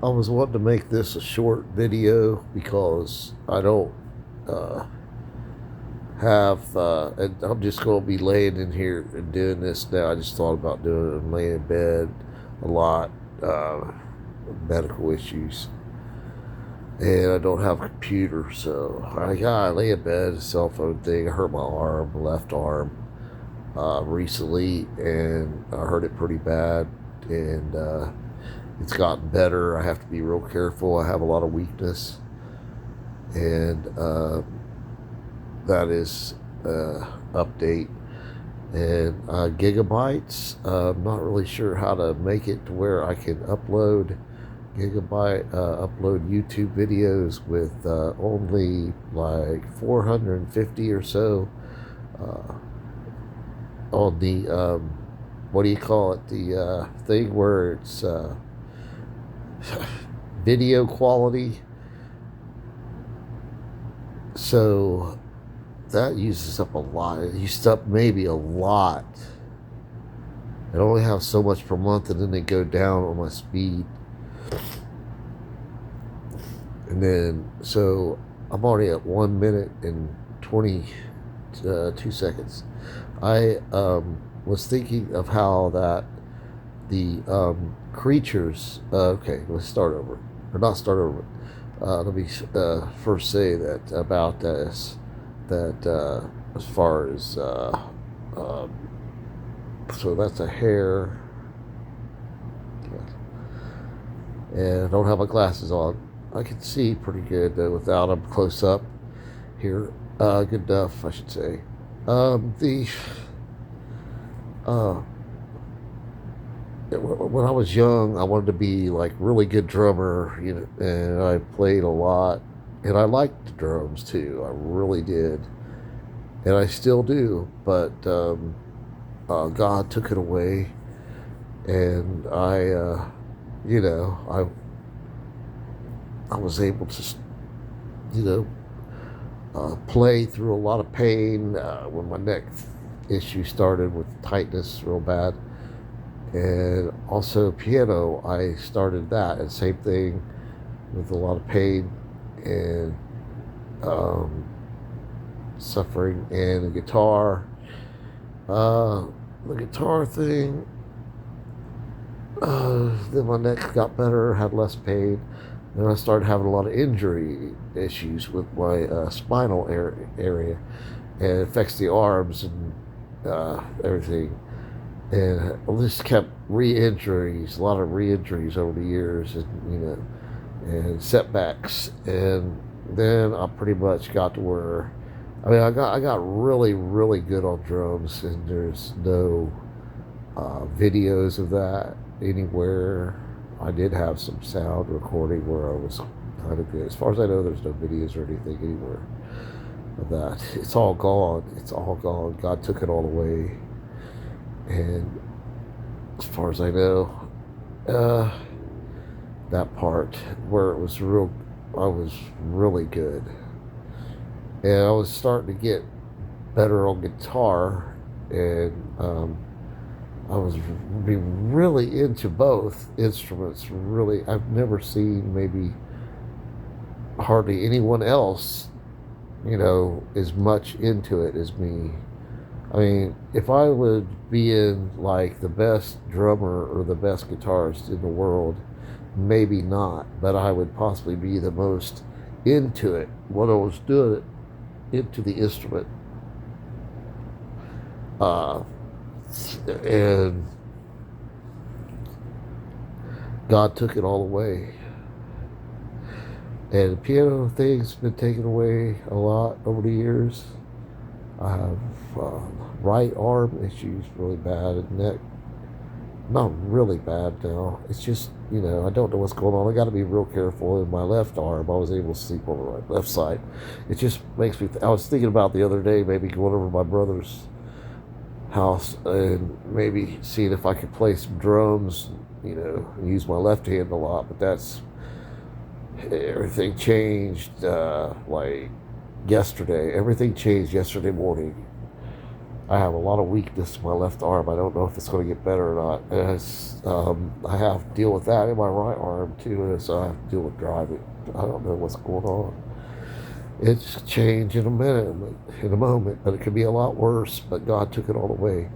I was wanting to make this a short video because I don't uh, have, and I'm just going to be laying in here and doing this now. I just thought about doing it and laying in bed a lot, medical issues, and I don't have a computer, so I lay in bed, a cell phone thing. I hurt my arm, left arm, recently, and I hurt it pretty bad, and it's gotten better. I have to be real careful. I have a lot of weakness, and that is update. And gigabytes, I'm not really sure how to make it to where I can upload YouTube videos with only like 450 or so uh, on the what do you call it, the thing where it's video quality. So that uses up a lot. It used up maybe a lot. I only have so much per month, and then they go down on my speed. And then, so I'm already at 1 minute and 22 seconds. I was thinking of how that the creatures. Okay, let's start over, or not start over. Let me first say that about this. That as far as um, so that's a hair, and I don't have my glasses on. I can see pretty good without them close up here. Good enough, I should say. The uh, when I was young, I wanted to be like really good drummer, and I played a lot, and I liked the drums too. I really did, and I still do. But God took it away, and I was able to, you know, play through a lot of pain when my neck issue started with tightness real bad. And also piano, I started that, and same thing with a lot of pain and um, suffering. And the guitar thing, then my neck got better, had less pain. Then I started having a lot of injury issues with my spinal area, and it affects the arms and everything. And I just kept re-injuries, a lot of re-injuries over the years, and setbacks. And then I pretty much got to where, I got really, really good on drums, and there's no videos of that anywhere. I did have some sound recording where I was kind of good. As far as I know, there's no videos or anything anywhere of that. It's all gone. It's all gone. God took it all away. And as far as I know, that part where I was really good. And I was starting to get better on guitar, and I was really into both instruments. Really, I've never seen maybe hardly anyone else, as much into it as me. I mean, if I would be in like the best drummer or the best guitarist in the world, maybe not, but I would possibly be the most into it when I was doing it, into the instrument. Uh, and God took it all away. And the piano thing's been taken away a lot over the years. I have right arm issues really bad, and neck not really bad now. It's just, I don't know what's going on. I got to be real careful. In my left arm, I was able to sleep on the left side. It just makes me. I was thinking about the other day, maybe going over to my brother's house and maybe seeing if I could play some drums, use my left hand a lot, but that's everything changed like yesterday. Everything changed yesterday morning. I have a lot of weakness in my left arm. I don't know if it's going to get better or not. I have to deal with that in my right arm too, so I have to deal with driving. I don't know what's going on. It's change in a minute, in a moment, but it could be a lot worse. But God took it all away.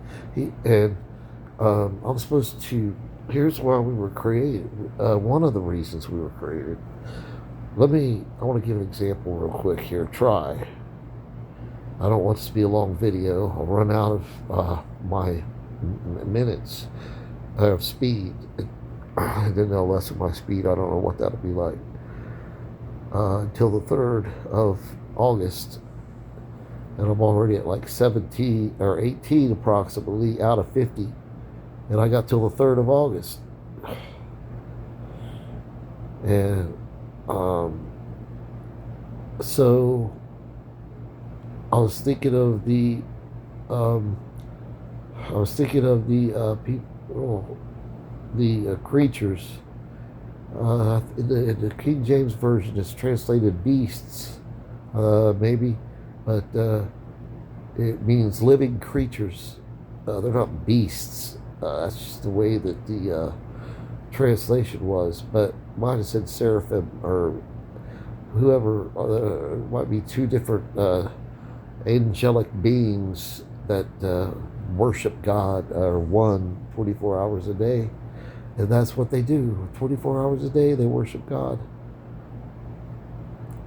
I'm supposed to. Here's why we were created. One of the reasons we were created. I want to give an example real quick here. Try. I don't want this to be a long video. I'll run out of my minutes of speed. And then I'll lessen my speed. I don't know what that'll be like. Until the 3rd of August. And I'm already at like 17 or 18 approximately out of 50. And I got till the 3rd of August. And so I was thinking of the people, the creatures. In the King James version, it's translated beasts, maybe, but it means living creatures. They're not beasts. That's just the way that the translation was. But mine has said seraphim or whoever. Might be two different angelic beings that worship God, or one 24 hours a day. And that's what they do. 24 hours a day, they worship God.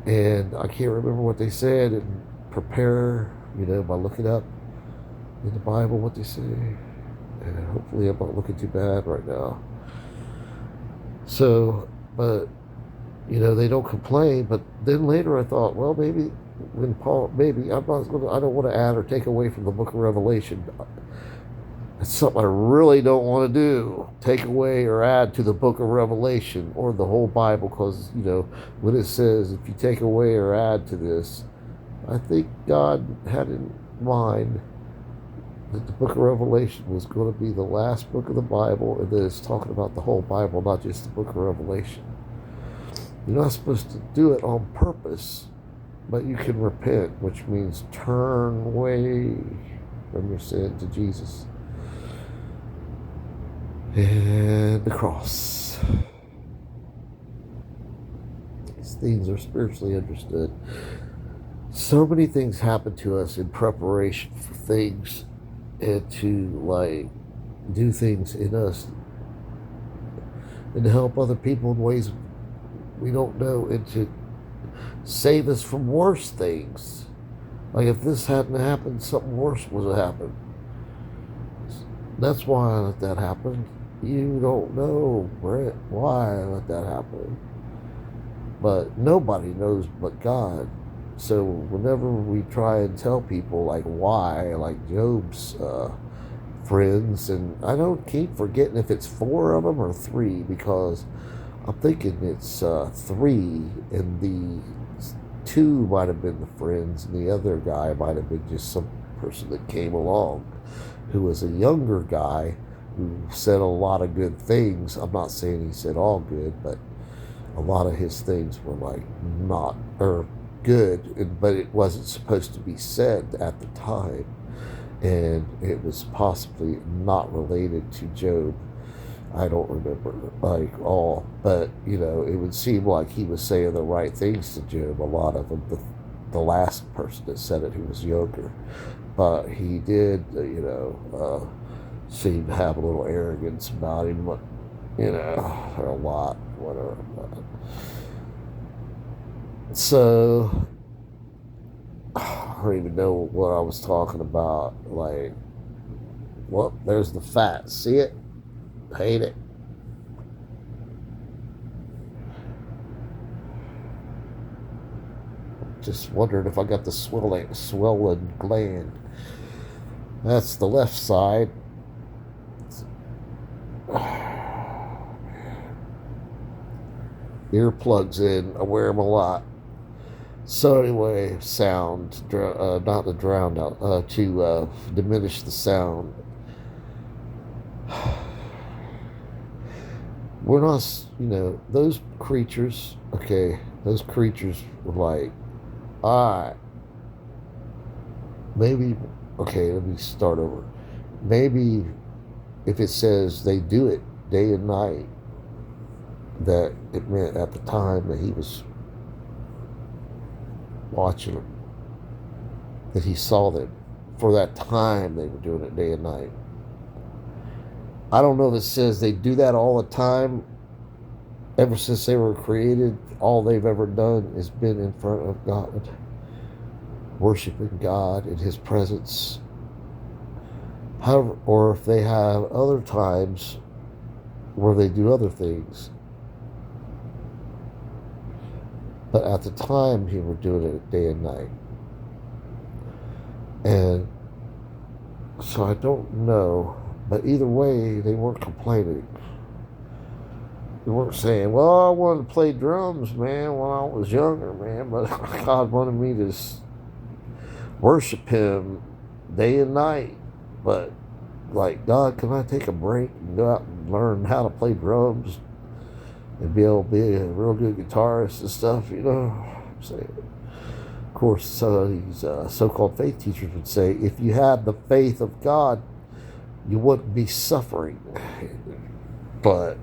And I can't remember what they said, and prepare, by looking up in the Bible what they say. And hopefully I'm not looking too bad right now. So, but, they don't complain. But then later I thought, well, maybe I don't want to add or take away from the book of Revelation. It's something I really don't want to do, take away or add to the book of Revelation or the whole Bible, because, when it says, if you take away or add to this, I think God had in mind that the book of Revelation was going to be the last book of the Bible, and that it's talking about the whole Bible, not just the book of Revelation. You're not supposed to do it on purpose, but you can repent, which means turn away from your sin to Jesus. And the cross. These things are spiritually understood. So many things happen to us in preparation for things, and to do things in us and to help other people in ways we don't know, and to save us from worse things. Like if this hadn't happened, something worse would have happened. That's why I let that happen. You don't know, Brett, why I let that happen. But nobody knows but God. So whenever we try and tell people why, like Job's friends, and I don't keep forgetting if it's 4 of them or 3, because I'm thinking it's 3, and the 2 might have been the friends, and the other guy might have been just some person that came along who was a younger guy who said a lot of good things. I'm not saying he said all good, but a lot of his things were not, or good, but it wasn't supposed to be said at the time. And it was possibly not related to Job. I don't remember all, but it would seem like he was saying the right things to Job. A lot of them, the last person that said it, who was younger, but he did, seem to have a little arrogance about him, or a lot, whatever. So I don't even know what I was talking about. Well, there's the fat. See it? Hate it. Just wondered if I got the swollen gland. That's the left side. Earplugs in. I wear them a lot. So anyway, sound, not to drown out, to diminish the sound. We're not, those creatures, okay, those creatures were all right, maybe Okay, let me start over. Maybe if it says they do it day and night, that it meant at the time that he was watching them, that he saw them. For that time, they were doing it day and night. I don't know if it says they do that all the time. Ever since they were created, all they've ever done is been in front of God, worshiping God in His presence. However, or if they have other times where they do other things. But at the time, he were doing it day and night. And so I don't know. But either way, they weren't complaining. They weren't saying, well, I wanted to play drums, man, when I was younger, man, but God wanted me to worship Him day and night. But, like, God, can I take a break and go out and learn how to play drums and be able to be a real good guitarist and stuff, you know? I'm saying. Of course, these so-called faith teachers would say, if you had the faith of God, you wouldn't be suffering. But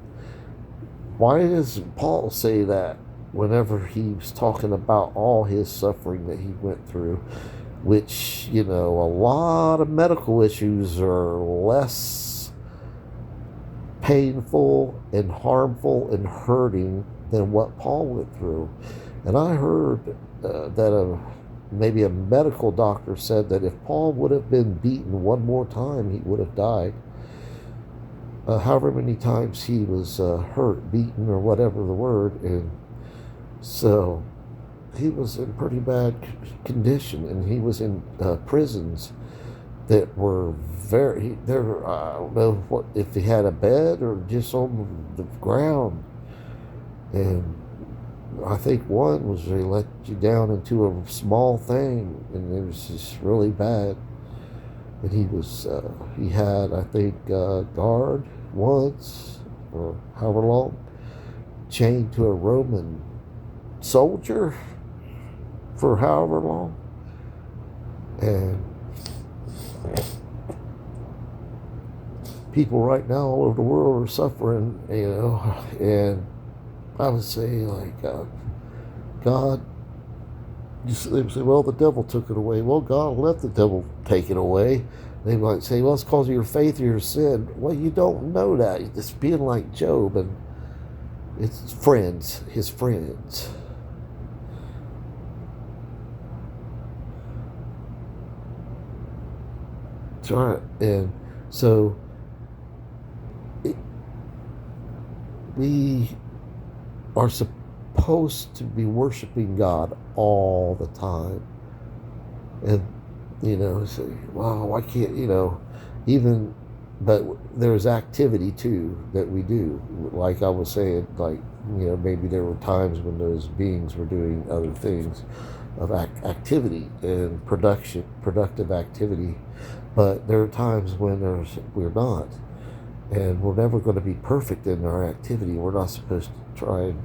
why does Paul say that whenever he was talking about all his suffering that he went through, which, you know, a lot of medical issues are less painful and harmful and hurting than what Paul went through. And I heard that maybe a medical doctor said that if Paul would have been beaten one more time, he would have died. However many times he was hurt, beaten, or whatever the word. And so he was in pretty bad condition, and he was in prisons that were I don't know what, if he had a bed or just on the ground. And I think one was they let you down into a small thing, and it was just really bad. And he had, I think, guard once, or however long, chained to a Roman soldier for however long. And people right now all over the world are suffering, you know, and I would say, like, God, they would say, well, the devil took it away. Well, God let the devil take it away. They might say, well, it's because of your faith or your sin. Well, you don't know that. It's being like Job and it's his friends. That's right. And so we are supposed to be worshiping God all the time. And, you know, say, wow, why can't, you know, even, but there's activity too that we do. Like I was saying, like, you know, maybe there were times when those beings were doing other things of activity and productive activity. But there are times when we're not. And we're never going to be perfect in our activity. We're not supposed to try and,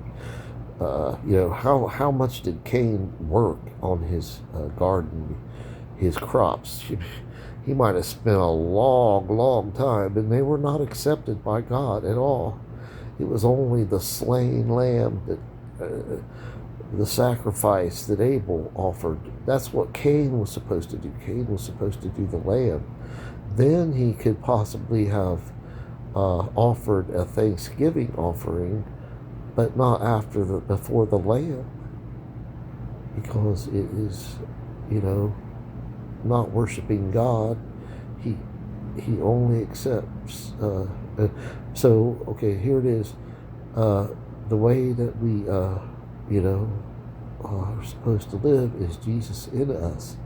you know, how much did Cain work on his garden, his crops? He might have spent a long time, and they were not accepted by God at all. It was only the slain lamb, that the sacrifice that Abel offered. That's what Cain was supposed to do. Cain was supposed to do the lamb. Then he could possibly have offered a Thanksgiving offering, but not before the lamb, because it is, you know, not worshiping God. He only accepts. So okay, here it is. The way that we, you know, are supposed to live is Jesus in us,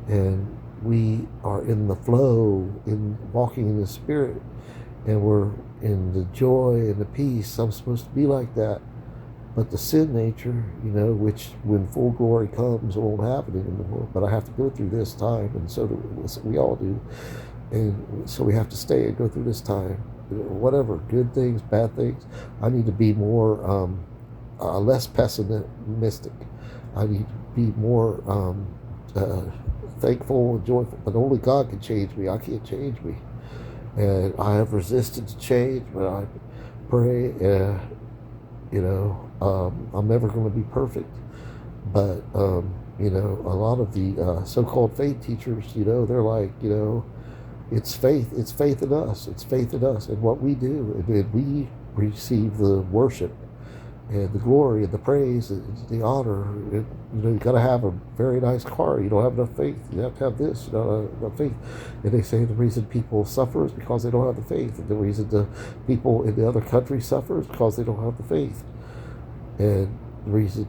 and we are in the flow, in walking in the Spirit. And we're in the joy and the peace. I'm supposed to be like that. But the sin nature, you know, which when full glory comes, it won't happen anymore. But I have to go through this time, and so we all do. And so we have to stay and go through this time. Whatever, good things, bad things. I need to be more, less pessimistic. I need to be more thankful and joyful. But only God can change me. I can't change me. And I have resisted to change, but I pray, I'm never going to be perfect. But, a lot of the so-called faith teachers, they're like, it's faith in us. It's faith in us and what we do. And we receive the worship and the glory and the praise and the honor. You got to have a very nice car. You don't have enough faith. You have to have this. You don't have enough faith. And they say the reason people suffer is because they don't have the faith. And the reason the people in the other countries suffer is because they don't have the faith. And the reason,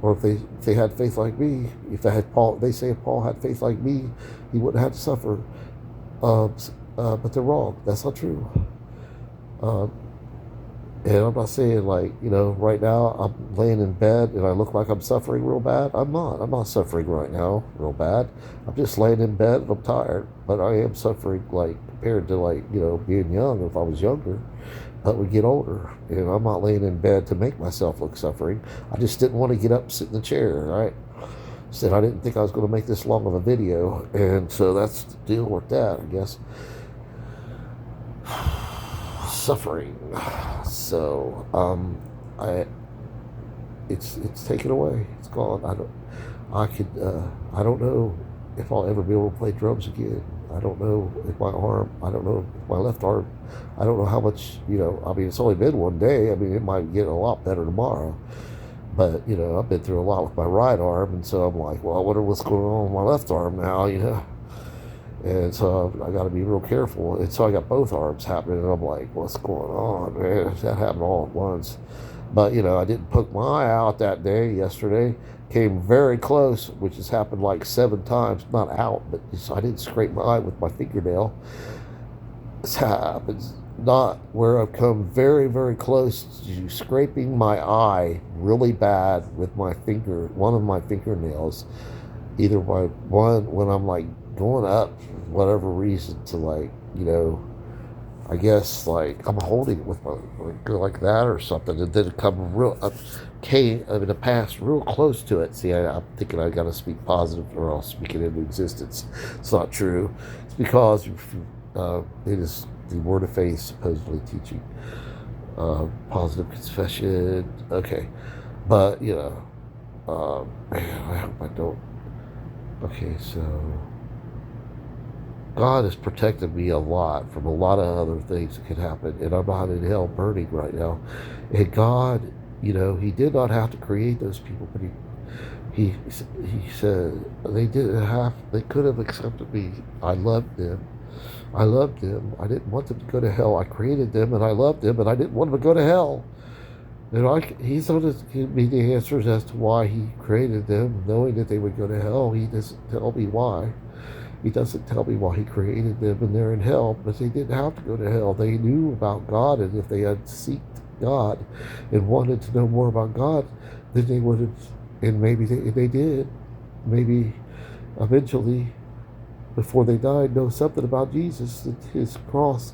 or if they had faith like me, they say if Paul had faith like me, he wouldn't have to suffer. But they're wrong. That's not true. And I'm not saying right now I'm laying in bed and I look like I'm suffering real bad. I'm not. I'm not suffering right now real bad. I'm just laying in bed and I'm tired. But I am suffering compared to being young if I was younger. But we get older and I'm not laying in bed to make myself look suffering. I just didn't want to get up and sit in the chair, right? Said I didn't think I was going to make this long of a video. And so that's the deal with that, I guess. Suffering. So it's taken away. It's gone. I don't know if I'll ever be able to play drums again. I don't know if I don't know if my left arm, I don't know how much, it's only been one day. It might get a lot better tomorrow. But, I've been through a lot with my right arm, and so I'm like, well, I wonder what's going on with my left arm now, And so I got to be real careful. And so I got both arms happening, and I'm like, what's going on, man? That happened all at once. But, I didn't poke my eye out that day, yesterday. Came very close, which has happened 7 times. Not out, but I didn't scrape my eye with my fingernail. This happens not where I've come very, very close to scraping my eye really bad with one of my fingernails. Either when I'm going up for whatever reason to I guess I'm holding it with my like that or something, and then it came in the past real close to it. See, I'm thinking I got to speak positive or I'll speak it into existence. It's not true. It's because it is the Word of Faith supposedly teaching positive confession. Okay, but man, I hope I don't. Okay, so God has protected me a lot from a lot of other things that could happen, and I'm not in hell burning right now. And God, He did not have to create those people, but He said they could have accepted me. I loved them. I didn't want them to go to hell. I created them, and I loved them, and I didn't want them to go to hell. And He's going to give me the answers as to why He created them, knowing that they would go to hell. He doesn't tell me why. He doesn't tell me why He created them and they're in hell, but they didn't have to go to hell. They knew about God, and if they had sought God and wanted to know more about God, then they would have, and maybe they did. Maybe eventually, before they died, know something about Jesus and His cross,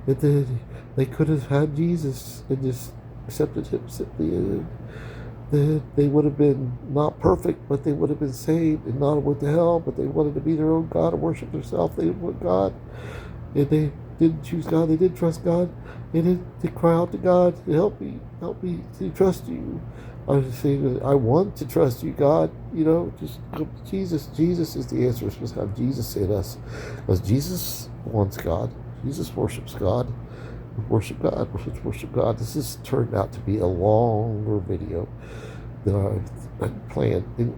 and then they could have had Jesus and just accepted Him simply, and then they would have been not perfect, but they would have been saved and not went to hell, but they wanted to be their own God and worship themselves. They didn't want God, and they didn't choose God. They didn't trust God, and they cry out to God, help me to trust you. I was saying, I want to trust you, God. Just come to Jesus. Jesus is the answer. We're supposed to have Jesus in us, because Jesus wants God. Jesus worships God. Worship God. Worship God. This has turned out to be a longer video than I planned. And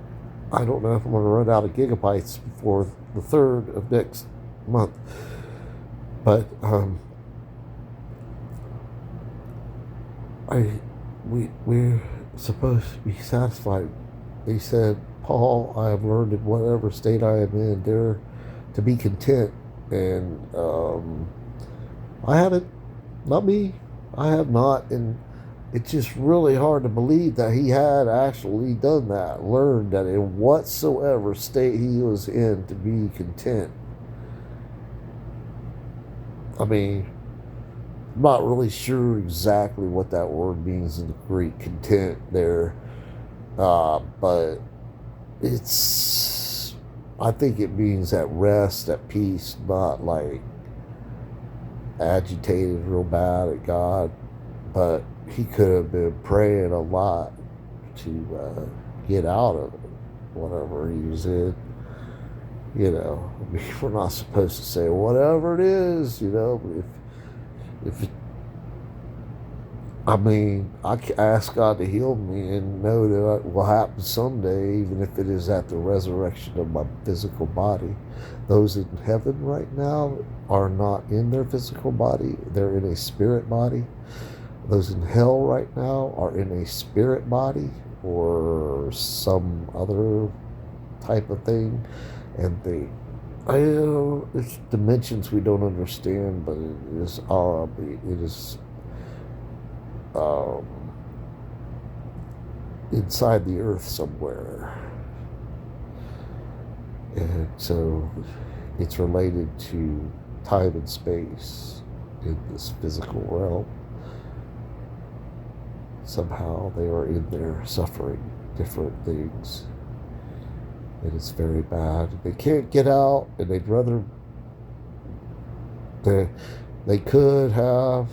I don't know if I'm going to run out of gigabytes before the 3rd of next month. But we're supposed to be satisfied. They said, Paul, I have learned in whatever state I am in there to be content. And I haven't. Not me. I have not. And it's just really hard to believe that he had actually done that, learned that in whatsoever state he was in to be content. I'm not really sure exactly what that word means in the Greek, content there. But it's I think it means at rest, at peace, not like agitated real bad at God. But he could have been praying a lot to get out of whatever he was in. I mean, we're not supposed to say whatever it is. If I mean, I ask God to heal me and know that it will happen someday, even if it is at the resurrection of my physical body. Those in heaven right now are not in their physical body, they're in a spirit body. Those in hell right now are in a spirit body or some other type of thing. And it's dimensions we don't understand, but it is um, inside the earth somewhere. And so it's related to time and space in this physical realm. Somehow they are in there suffering different things. And it's very bad. They can't get out, and they'd rather. They could have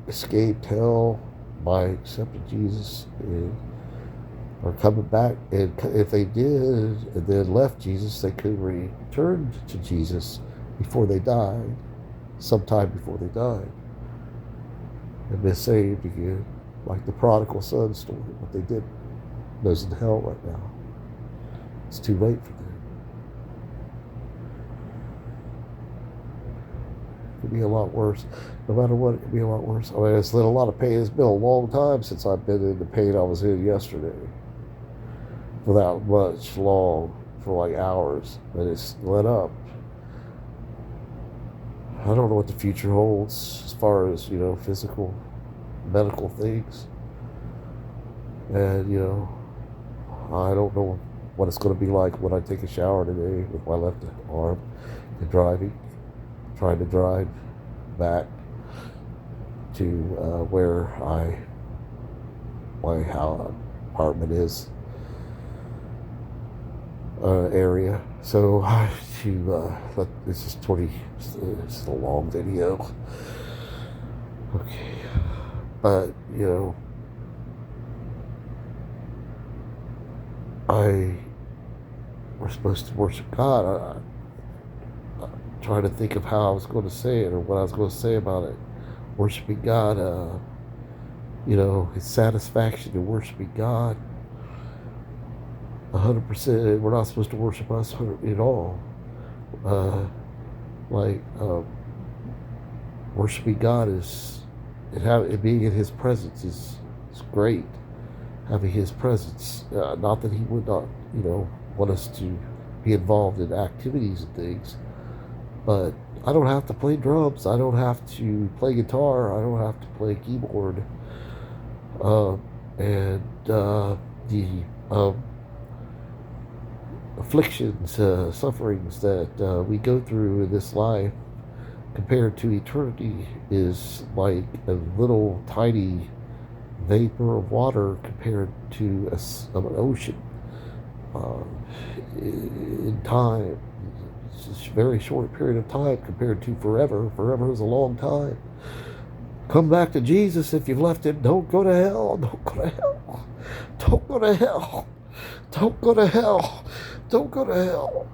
escaped hell by accepting Jesus or coming back. And if they did and then left Jesus, they could return to Jesus before they died, sometime before they died, and been saved again, like the prodigal son story. What they did, those in hell right now. It's too late for them. It could be a lot worse. No matter what, it could be a lot worse. I mean, it's been a lot of pain. It's been a long time since I've been in the pain I was in yesterday. For that much long, for like hours. And it's let up. I don't know what the future holds as far as, physical, medical things. And, I don't know what it's going to be like when I take a shower today with my left arm and trying to drive back to where my apartment is area. So this is this is a long video. Okay, but we're supposed to worship God. I'm trying to think of how I was going to say it or what I was going to say about it. Worshiping God, His satisfaction in worshiping God. 100%. We're not supposed to worship us at all. Worshiping God being in His presence is great. Having His presence, not that He would not, want us to be involved in activities and things, but I don't have to play drums. I don't have to play guitar. I don't have to play keyboard. And the afflictions, sufferings that we go through in this life compared to eternity is like a little tiny vapor of water compared to an ocean. In time, it's a very short period of time compared to forever. Forever is a long time. Come back to Jesus if you've left Him. Don't go to hell. Don't go to hell. Don't go to hell. Don't go to hell. Don't go to hell.